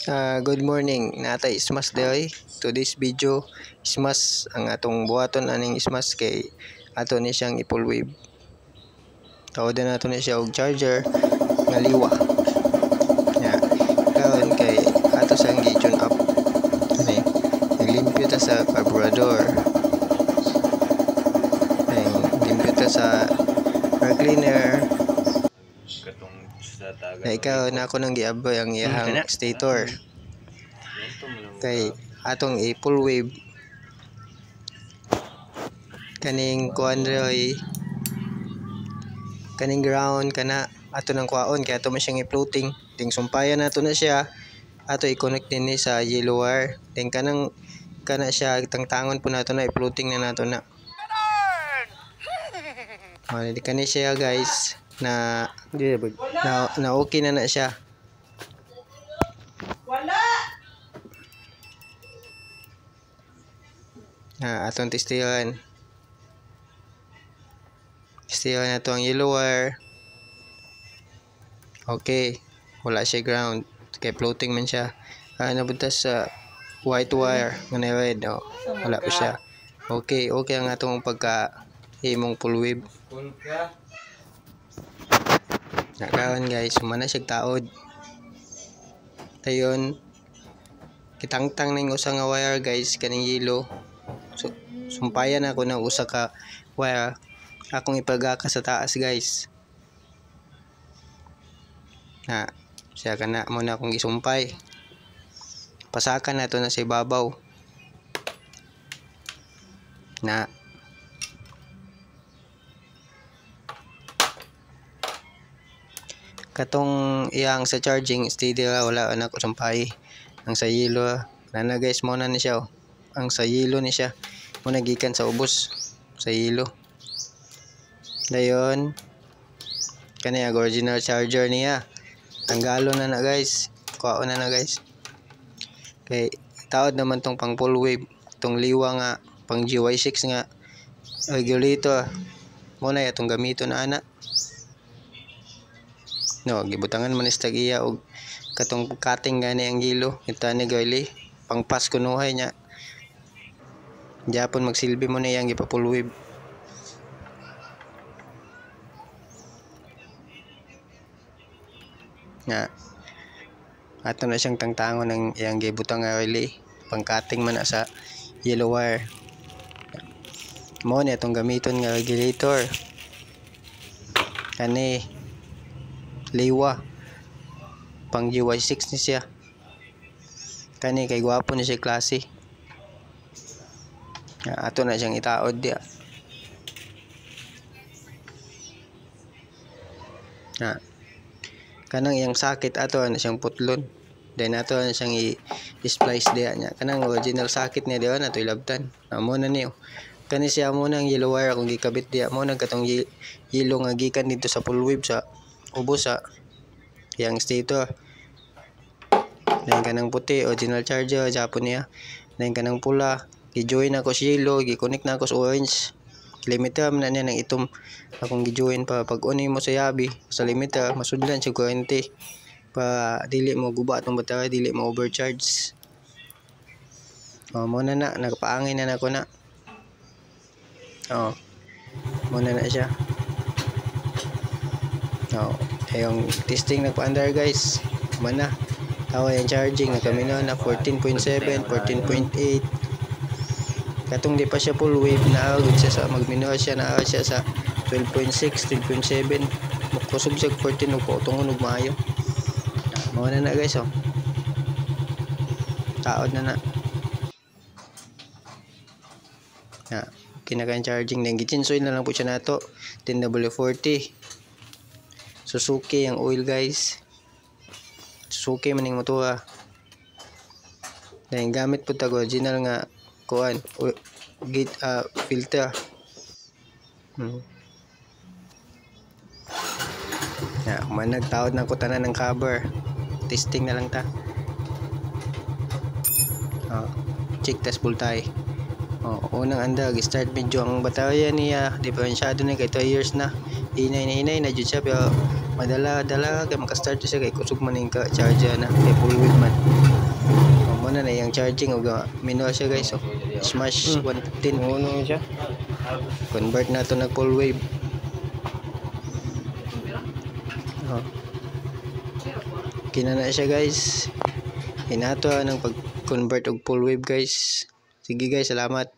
Good morning, nata ismas day. Today's video ismas ang atong buhaton aning ismas kay ato ni siyang i-full wave. Taodan nato ni siya og charger nga liwa. Ya, karon kay ato sang gi-tune up. Ani, naglimpyo ta sa carburetor. Ay, limpyo ta sa air cleaner. Na ikaw na ako nang giaboy ang iyahang stator kay atong i-full wave kaning kuandroy kaning ground kana ato nang kuhaon kay ato man siyang i-floating ding sumpayan nato na siya ato i-connect din ni sa yellow wire ding kana siya tangtangon po nato na i-floating na nato na di kani siya guys na okay na siya. Wala. Atong testiyon. Testiyon na to ang yellow wire. Okay. Wala siya ground. Kaya floating man siya. Nabutas sa white wire. Nga red. Wala pa siya. Okay. Okay ang atong pagka-himong full wave. Nakaon guys, sumana siya taod. Tayon kitangtang ning usa nga wire guys kaning yellow. So sumpayan ako ng usa ka wire akong ipagaka sa taas guys. Siya kana mo na akong gisumpay. Pasakan nato na sa ibabaw. Katong iyang sa charging steady wala na ko sumpay. Ang sa yellow na guys mo na ni siya. Ang sa yellow ni siya mo nagikan sa ubos sa yellow. Dayon kani ang original charger niya. Tanggalo na guys. Kuhaon na guys. Kay taod naman tong pang full wave, tong liwa nga pang GY6 nga regulator. Mo na atong gamiton na ana. Gibutangan man istag iya og katong cutting gani ang gilo kita ni gali pang pas kunuhay nya. Japon magsilbi mo na yang gipa-full wave. Ato na siyang tangtangon ng iyang gibutang nga gali pang cutting man na sa yellow wire. Mo ni atong gamiton nga regulator. Kani liwa pang GY6 ni siya kani kay gwapo ni siya klase. Ato na siyang itaod dia. Kanang iyang sakit ato na siyang putlon then ato na siyang i-splice dia nya kanang original sakit niya diyon ato ilabtan. Amo na niyo kani siya mo nang yellow wire kung gikabit dia mo nang katong yellow nga gikan dito sa full wave sa ubos sa yang stator. Then kanang puti original charger Japon niya. Then kanang pula gi-join ako sa yellow, gi-connect na ako sa orange. Limiter man niya nang itom akong gi-join pa pag uni mo sa yabi sa limiter masudlan siya kuryente pa dili mo guba atong baterya, dili mo overcharge. Mo na nagpaangin na nako na. Mo na siya. Yung testing nagpa-under guys. Mana tawa yung charging na kami na 14.7, 14.8. Katong di pa siya full wave na agad siya sa magminor siya na siya sa 12.6, 12.7. Kusog siya 14 upo tungon ug maayo. Mao na guys taod na. Kinakain charging nang gichinsoy na lang po siya nato 10W40. Suzuki ang oil guys. Suzuki maning motor. Dahil gamit po tag original nga kuan filter. Managtaod na ko tanan ng cover. Testing na lang ta. Check test voltage. Unang andag start medyo ang baterya niya diferensyado na kay 2 years na. Hinay na jud siya pero madala kay maka-start siya kay kusog man yung ka-charger na kay full wave man. Muna na yung charging ug manual siya guys. So Smash 115 Ano siya? convert na to nag full wave. Oh. Kina na siya guys. Hinato ng pag-convert og full wave guys. Sige guys, salamat.